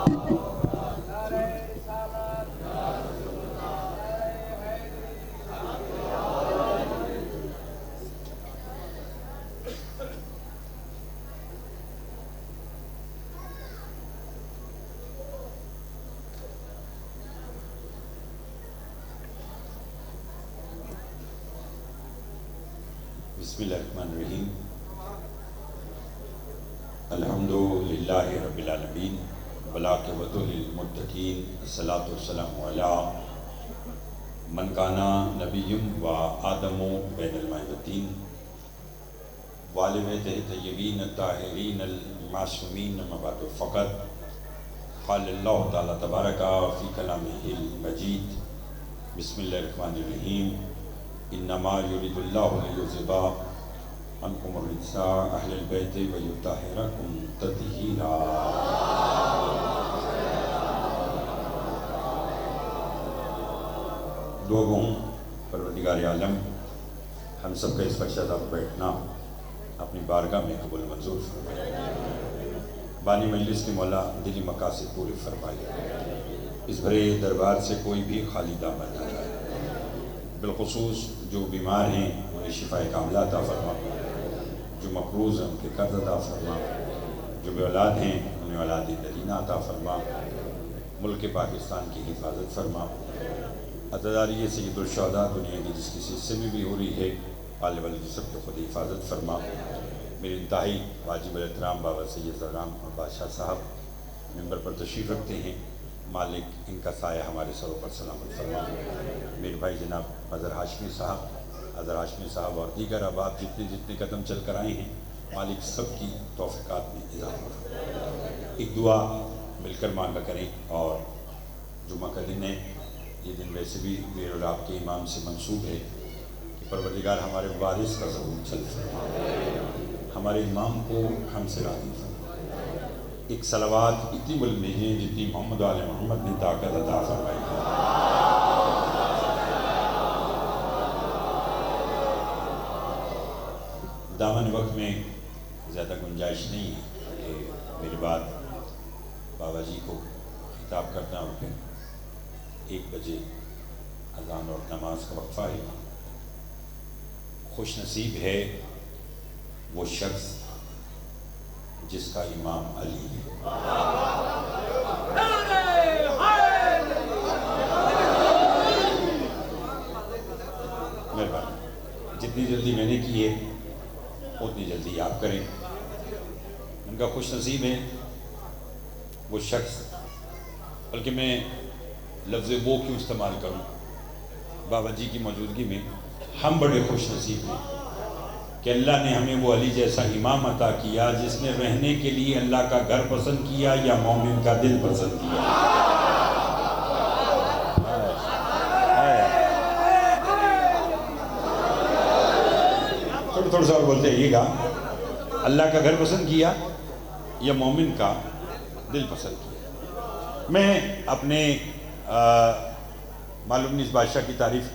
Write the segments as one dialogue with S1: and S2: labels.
S1: بسم اللہ الرحمن الرحیم الحمدللہ رب العالمین والعاقبۃ للمتقین الصلاۃ والسلام علی من کان نبی و آدم بین الماء والطین وآل بیتہ الطیبین الطاہرین المعصومین اما بعد فقط قال اللہ تعالی تبارک فی کلامہ المجید بسم اللہ الرحمن الرحیم انما یرید اللہ لیذھب عنکم الرجس اہل البیت ویطہرکم تطہیرا۔ لوگوں پروردگار عالم ہم سب کا اس فرشتہ پر بیٹھنا اپنی بارگاہ میں قبول منظور فرمائے، بانی مجلس کے مولا دلی مقاصد پورے فرمائے، اس بھرے دربار سے کوئی بھی خالی دامن نہ جائے، بالخصوص جو بیمار ہیں انہیں شفا کاملہ عطا فرما، جو مقروض ہیں ان کے قرض عطا فرما، جو بے اولاد ہیں انہیں اولاد نرینہ عطا فرما، ملک پاکستان کی حفاظت فرما، عزاداری سید الشہداء دنیا کی جس کسی حصے میں بھی ہو رہی ہے آل والد سب کو خود حفاظت فرما۔ میرے انتہائی واجب الاحترام بابا سید زرام اور بادشاہ صاحب ممبر پر تشریف رکھتے ہیں، مالک ان کا سایہ ہمارے سروں پر سلامت فرما۔ میرے بھائی جناب اظہر ہاشمی صاحب اور دیگر احباب جتنے قدم چل کر آئے ہیں، مالک سب کی توفیقات میں اضافہ فرما۔ ایک دعا مل کر مانگا کریں، اور جمعہ کا دن ہے، یہ دن ویسے بھی میرے اور آپ کے امام سے منسوب ہے کہ پروردگار ہمارے وارث کا ظہور چل فرما، ہمارے امام کو ہم سے راضی فرما۔ ایک صلوات اتنی بلند بھیجیں جتنی محمد آل محمد نے طاقت عطا فرمائی ہے۔ دامن وقت میں زیادہ گنجائش نہیں ہے کہ میرے بعد بابا جی کو خطاب کرنا، اور پھر 1 بجے اذان اور نماز کا وقفہ ہے۔ خوش نصیب ہے وہ شخص جس کا امام علی ہے۔ مہربانی، جتنی جلدی میں نے کی ہے اتنی جلدی آپ کریں۔ ان کا خوش نصیب ہے وہ شخص، بلکہ میں لفظ وہ کیوں استعمال کروں، بابا جی کی موجودگی میں ہم بڑے خوش نصیب ہیں کہ اللہ نے ہمیں وہ علی جیسا امام عطا کیا جس نے رہنے کے لیے اللہ کا گھر پسند کیا یا مومن کا دل پسند کیا۔ تھوڑا سا اور بولتے رہیے گا، اللہ کا گھر پسند کیا یا مومن کا دل پسند کیا۔ میں اپنے معلوم نہیں اس بادشاہ کی تعریف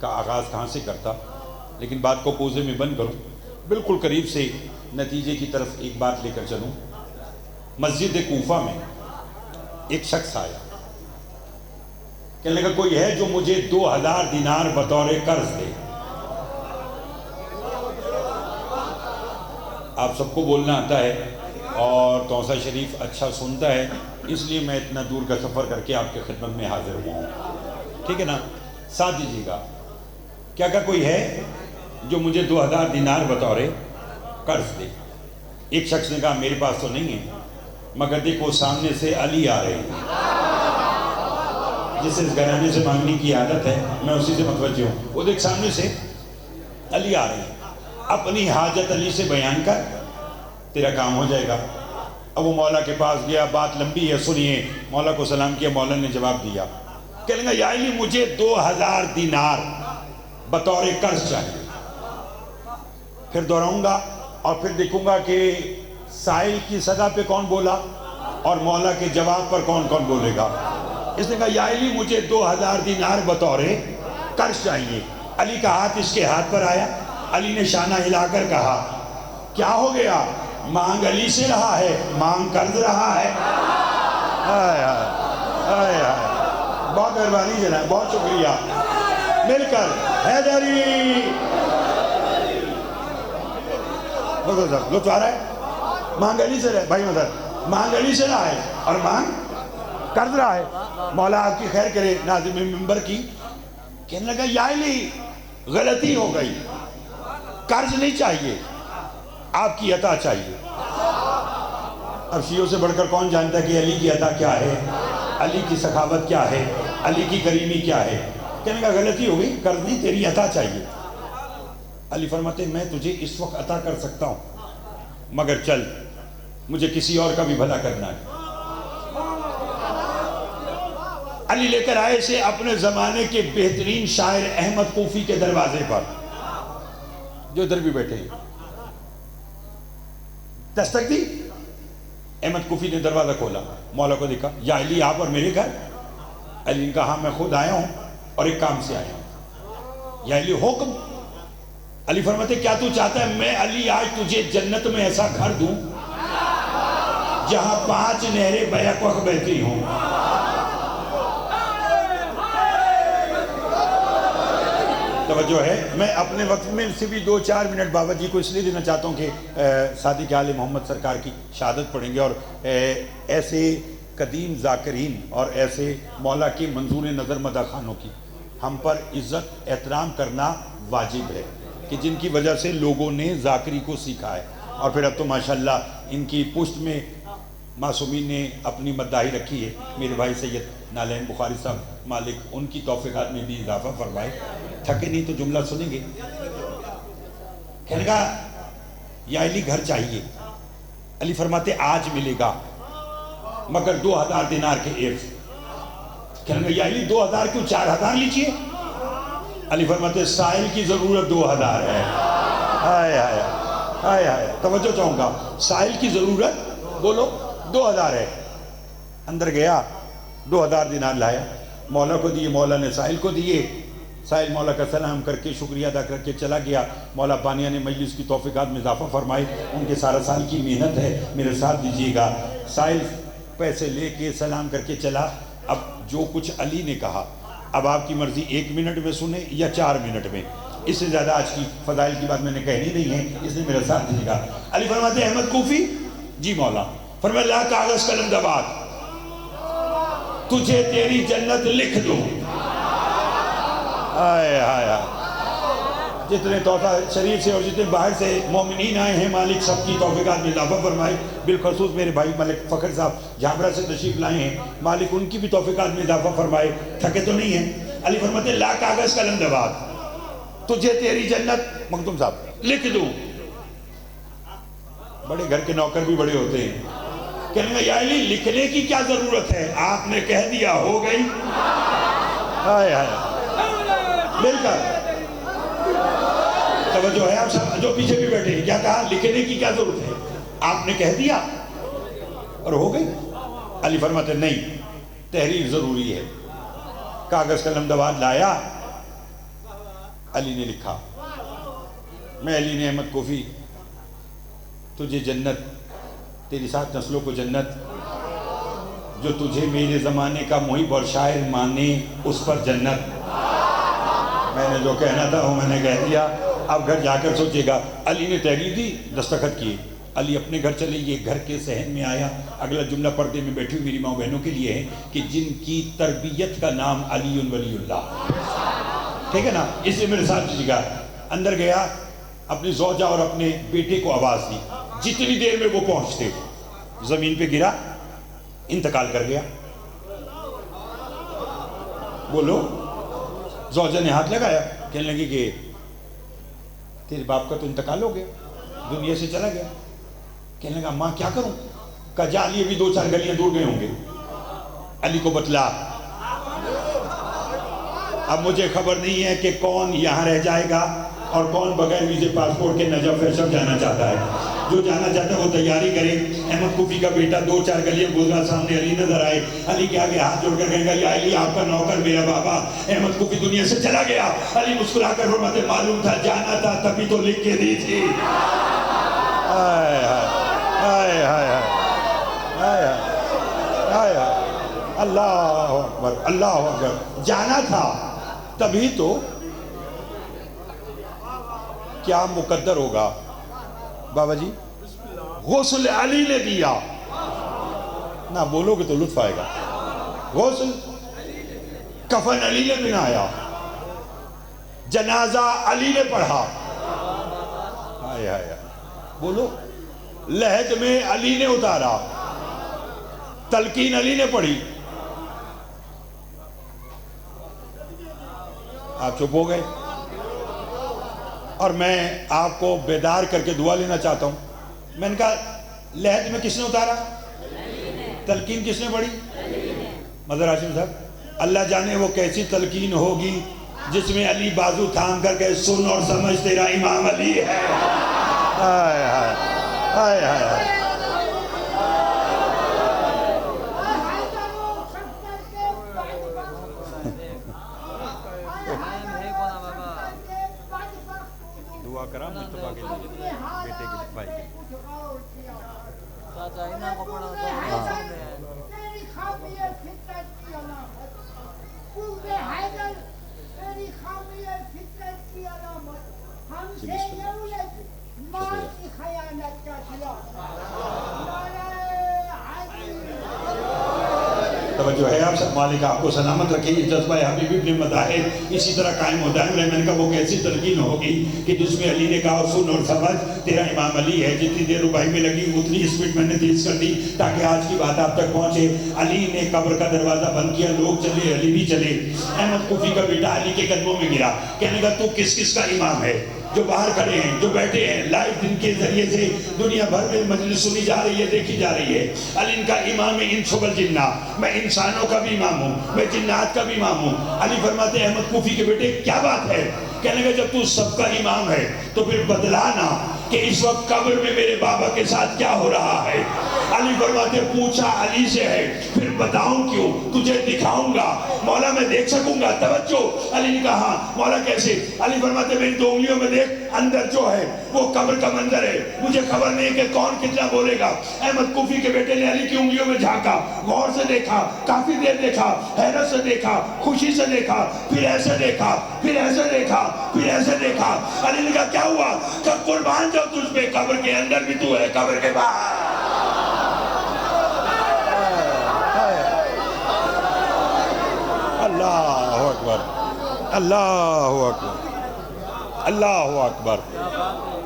S1: کا آغاز کہاں سے کرتا، لیکن بات کو کوزے میں بند کروں، بالکل قریب سے نتیجے کی طرف ایک بات لے کر چلوں۔ مسجد کوفہ میں ایک شخص آیا، کہنے لگا کوئی ہے جو مجھے 2000 دینار بطور قرض دے۔ آپ سب کو بولنا آتا ہے اور توسہ شریف اچھا سنتا ہے، اس لیے میں اتنا دور کا سفر کر کے آپ کے خدمت میں حاضر ہوا ہوں، ٹھیک ہے نا؟ ساتھ دیجیے گا۔ کیا کوئی ہے جو مجھے 2000 دینار بطور قرض دے؟ ایک شخص نے کہا میرے پاس تو نہیں ہے، مگر دیکھو سامنے سے علی آ رہے ہیں، جسے اس گھرانے سے مانگنے کی عادت ہے میں اسی سے متوجہ ہوں۔ وہ دیکھ سامنے سے علی آ رہے ہیں، اپنی حاجت علی سے بیان کر، تیرا کام ہو جائے گا۔ اب وہ مولا کے پاس گیا، بات لمبی ہے سنیے۔ مولا کو سلام کیا، مولا نے جواب دیا، کہنے لگا یا علی مجھے 2000 دینار بطور قرض چاہیے۔ پھر دہراؤں گا اور پھر دیکھوں گا کہ سائل کی صدا پہ کون بولا اور مولا کے جواب پر کون کون بولے گا۔ اس نے کہا یا علی مجھے 2000 دینار بطور قرض چاہیے۔ علی کا ہاتھ اس کے ہاتھ پر آیا، علی نے شانہ ہلا کر کہا کیا ہو گیا؟ مانگ علی سے رہا ہے، مانگ قرض رہا ہے۔ آئے آئے آئے بہت مہربانی جناب، بہت شکریہ. مل کر حیدری. لطف آ رہا ہے؟ مانگ علی سے رہے بھائی مدر، مانگ علی سے رہا ہے اور مانگ قرض رہا ہے. مولا آپ کی خیر کرے. ناظم منبر کی کہنے لگا یا علی غلطی ہو گئی، قرض نہیں چاہیے، آپ کی عطا چاہیے. اب شیعوں سے بڑھ کر کون جانتا ہے کہ علی کی عطا کیا ہے، علی کی سخاوت کیا ہے، علی کی کریمی کیا ہے. کہنے لگا غلطی ہو گئی، قرض نہیں، تیری عطا چاہیے. علی فرماتے میں تجھے اس وقت عطا کر سکتا ہوں، مگر چل مجھے کسی اور کا بھی بھلا کرنا ہے. علی لے کر آئے سے اپنے زمانے کے بہترین شاعر احمد کوفی کے دروازے پر، جو ادھر بھی بیٹھے ہیں. دستک دی. احمد کوفی نے دروازہ کھولا، مولا کو دیکھا. یا علی آپ اور میرے گھر؟ علی نے کہا ہاں میں خود آیا ہوں اور ایک کام سے آیا ہوں. یا علی حکم. علی فرماتے کیا تو چاہتا ہے؟ میں علی آج تجھے جنت میں ایسا گھر دوں جہاں 5 نہریں بیک وقت بہتی ہوں. توجہ ہے. میں اپنے وقت میں سے بھی 2-4 منٹ بابا جی کو اس لیے دینا چاہتا ہوں کہ صادق آل محمد سرکار کی شہادت پڑھیں گے، اور ایسے قدیم ذاکرین اور ایسے مولا کی منظور نظر مدح خانوں کی ہم پر عزت احترام کرنا واجب ہے، کہ جن کی وجہ سے لوگوں نے ذاکری کو سیکھا ہے. اور پھر اب تو ماشاءاللہ ان کی پشت میں معصومین نے اپنی مداحی رکھی ہے. میرے بھائی سید نالین بخاری صاحب مالک ان کی توفیقات میں بھی اضافہ فرمائے. تھکے نہیں تو جملہ سنیں گے. کہنے کا یا علی گھر چاہیے. علی فرماتے آج ملے گا مگر 2000 دینار کے عوض. کہنے کا یا علی 2000 کیوں، 4000 لیجئے. علی فرماتے سائل کی ضرورت 2000 ہے. آئے آئے آئے آئے توجہ چاہوں گا. سائل کی ضرورت بولو 2000 ہے. اندر گیا 2000 دینار لایا، مولا کو دیے، مولا نے سائل کو دیے. سائل مولا کا سلام کر کے شکریہ ادا کر کے چلا گیا. مولا بانیہ نے مجلس کی توفیقات میں اضافہ فرمائے. ان کے سارا سال کی محنت ہے، میرے ساتھ دیجیے گا. سائل پیسے لے کے سلام کر کے چلا. اب جو کچھ علی نے کہا اب آپ کی مرضی 1 منٹ میں سنیں یا 4 منٹ میں. اس سے زیادہ آج کی فضائل کی بات میں نے کہنی نہیں ہے، اس نے میرا ساتھ دیجیے گا. علی فرماتے احمد کوفی جی مولا. فرمایا لا کاغذ قلم دبا، تجھے تیری جنت لکھ دوں. آئے آئے آئے جتنے توفہ شریف سے اور جتنے باہر سے مومنین آئے ہیں مالک سب کی توفیقات میں اضافہ فرمائے. بالخصوص میرے بھائی ملک فخر صاحب جھامرہ سے تشریف لائے ہیں، مالک ان کی بھی توفیقات میں اضافہ فرمائے. تھکے تو نہیں ہیں؟ علی فرماتے لا کاغذ قلم دبا، تجھے تیری جنت مخدوم صاحب لکھ دوں. بڑے گھر کے نوکر بھی بڑے ہوتے ہیں. کہنے گا یا علی لکھنے کی کیا ضرورت ہے، آپ نے کہہ دیا ہو گئی. آئے آئے مل کر توجہ ہے. آپ سب جو پیچھے بھی بیٹھے ہیں کیا کہا؟ لکھنے کی کیا ضرورت ہے، آپ نے کہہ دیا اور ہو گئی. علی فرماتے نہیں، تحریر ضروری ہے. کاغذ قلم دوات لایا، علی نے لکھا. میں علی نے احمد کوفی تجھے جنت، تیری 7 نسلوں کو جنت، جو تجھے میرے زمانے کا محب اور شاعر مانے اس پر جنت. میں نے جو کہنا تھا وہ میں نے کہہ دیا، اب گھر جا کر سوچے گا. علی نے تحریر دی، دستخط کیے. علی اپنے گھر چلے. یہ گھر کے صحن میں آیا. اگلا جملہ پردے میں بیٹھی ہوئی میری ماں بہنوں کے لیے ہے کہ جن کی تربیت کا نام علی ولی اللہ. ٹھیک ہے نا، اس لیے میرے ساتھ جی گا. اندر گیا، اپنی زوجہ اور اپنے بیٹے کو آواز دی. جتنی دیر میں وہ پہنچتے زمین پہ گرا، انتقال کر گیا. بولو. زوجہ نے ہاتھ لگایا، کہنے لگی کہ تیرے باپ کا تو انتقال ہو گیا، دنیا سے چلا گیا. کہنے لگا ماں کیا کروں؟ کہا جا علی ابھی 2-4 گلیاں دور گئے ہوں گے. علی کو بتلا. اب مجھے خبر نہیں ہے کہ کون یہاں رہ جائے گا اور کون بغیر ویزے پاسپورٹ کے نجف فیصل جانا چاہتا ہے. جو جانا چاہتا ہے وہ تیاری کرے. احمد کوفی کا بیٹا 2-4 گلیاں گزرا، سامنے علی نظر آئے. علی کے آگے ہاتھ جوڑ کر کہے گا یا علی آپ کا نوکر میرا بابا احمد کوفی دنیا سے چلا گیا. علی مسکرا کر فرماتے معلوم تھا جانا تھا تبھی تو لکھ کے دی تھی. آئے آئے آئے آئے آئے آئے آئے اللہ اکبر اللہ اکبر. جانا تھا تبھی تو. کیا مقدر ہوگا بابا جی. غسل علی نے دیا. نہ بولو گے تو لطف آئے گا. غسل کفن علی نے بنایا. جنازہ علی نے پڑھا. آئے آئے بولو. لحد میں علی نے اتارا. تلقین علی نے پڑھی. آپ چپ ہو گئے. اور میں آپ کو بیدار کر کے دعا لینا چاہتا ہوں. میں نے کہا لحد میں کس نے اتارا؟ تلقین کس نے پڑھی؟ مظہر ہاشم صاحب اللہ جانے وہ کیسی تلقین ہوگی جس میں علی بازو تھام کر کے سن اور سمجھ تیرا امام علی ہے. ہائے ہائے ہائے ہائے. دعا کرا مصطفیٰ کے لیے بیٹے کے بھائی کے. توجہ ہے آپ سب. مالک آپ کو سلامت رکھے. یہ جذبہ حبیبی ابن مطاہر اسی طرح قائم ہوتا ہے. میں نے کہا وہ کیسی تلقین ہوگی کہ جس میں علی نے کہا سن اور سمجھ تیرا امام علی ہے. جتنی دیر ربائی میں لگی اتنی اسپیڈ میں نے تیز کر دی تاکہ آج کی بات آپ تک پہنچے. علی نے قبر کا دروازہ بند کیا. لوگ چلے علی بھی چلے. احمد کوفی کا بیٹا علی کے قدموں میں گرا. کہنے کا تو کس کس کا امام ہے؟ جو باہر کھڑے ہیں, جو بیٹھے ہیں, لائیو دن کے ذریعے سے دنیا بھر میں مجلس سنی جا رہی ہے, دیکھی جا رہی ہے. علی ان کا امام انس والجنہ. میں انسانوں کا بھی امام ہوں, میں جنات کا بھی امام ہوں. علی فرماتے ہیں احمد کوفی کے بیٹے کیا بات ہے؟ کہنے کا جب تو سب کا امام ہے تو پھر بدلانا کہ اس وقت قبر میں میرے بابا کے ساتھ کیا ہو رہا ہے. علی فرماتے پوچھا علی سے ہے, پھر بتاؤں کیوں؟ تجھے دکھاؤں گا. مولا میں دیکھ سکوں گا؟ توجہ. علی نے کہا ہاں. مولا کیسے؟ علی فرماتے میری دو انگلیوں میں دیکھ, اندر جو ہے وہ قبر کا منظر ہے. مجھے خبر نہیں کہ کون کتنا بولے گا. احمد کوفی کے بیٹے نے علی کی انگلیوں میں جھانکا, غور سے دیکھا, کافی دیر دیکھا, حیرت سے دیکھا, خوشی سے دیکھا, پھر ایسے دیکھا, پھر ایسے دیکھا, پھر ایسے دیکھا. علی نے کہا کیا ہوا؟ کہ قربان جاؤ تجھ پہ, قبر کے اندر بھی تو ہے, قبر کے باہر. اللہ اکبر اللہ اکبر اللہ اکبر.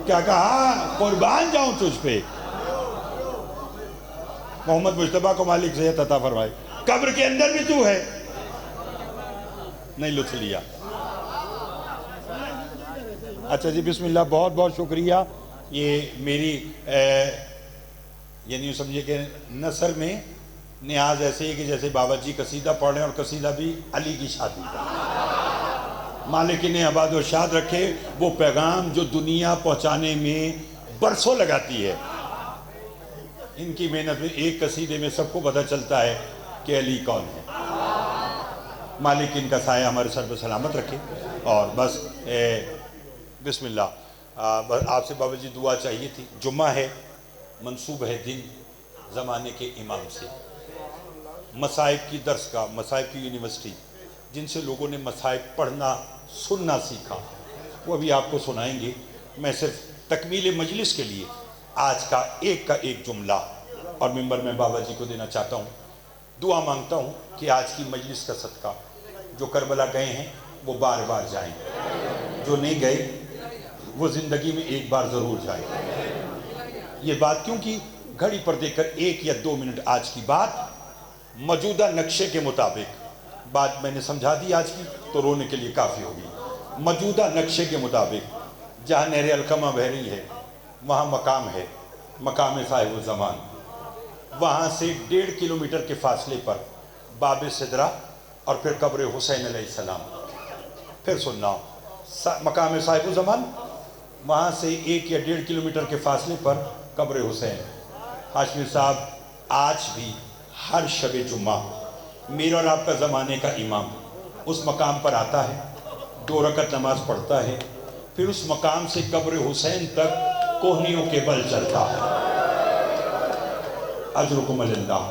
S1: کیا کہا؟ قربان جاؤں تجھ پہ. محمد مجتبیٰ کو مالک صحت عطا فرمائے. قبر کے اندر بھی تو ہے. نہیں لطف لیا. اچھا جی بسم اللہ. بہت بہت شکریہ. یہ میری یعنی سمجھے کہ نثر میں نیاز ایسے ہی کہ جیسے بابا جی قصیدہ پڑھ رہے ہیں اور قصیدہ بھی علی کی شادی کا. مالک نے آباد و شاد رکھے. وہ پیغام جو دنیا پہنچانے میں برسوں لگاتی ہے, ان کی محنت میں ایک قصیدے میں سب کو پتہ چلتا ہے کہ علی کون ہے. مالک ان کا سایہ ہمارے سر پہ سلامت رکھے. اور بس بسم اللہ. آپ سے بابا جی دعا چاہیے تھی. جمعہ ہے, منصوب ہے دن زمانے کے امام سے, مصائب کی درس کا, مصائب کی یونیورسٹی, جن سے لوگوں نے مصائب پڑھنا سننا سیکھا, وہ بھی آپ کو سنائیں گے. میں صرف تکمیل مجلس کے لیے آج کا ایک جملہ اور ممبر میں بابا جی کو دینا چاہتا ہوں. دعا مانگتا ہوں کہ آج کی مجلس کا صدقہ جو کربلا گئے ہیں وہ بار بار جائیں, جو نہیں گئے وہ زندگی میں ایک بار ضرور جائیں. یہ بات کیوں کی؟ گھڑی پر دیکھ کر 1 یا 2 منٹ آج کی بات موجودہ نقشے کے مطابق, بات میں نے سمجھا دی آج کی تو رونے کے لیے کافی ہوگی. موجودہ نقشے کے مطابق جہاں نہر القمہ بہہ رہی ہے وہاں مقام ہے, مقام صاحب الزمان. وہاں سے 1.5 کلومیٹر کے فاصلے پر باب سدرہ اور پھر قبر حسین علیہ السلام. پھر سننا, مقام صاحب الزمان, وہاں سے 1 یا 1.5 کلومیٹر کے فاصلے پر قبر حسین. ہاشمی صاحب آج بھی ہر شب جمعہ میرا اور آپ کا زمانے کا امام اس مقام پر آتا ہے, 2 رکعت نماز پڑھتا ہے, پھر اس مقام سے قبر حسین تک کوہنیوں کے بل چلتا ہے. اجرکم اللہ.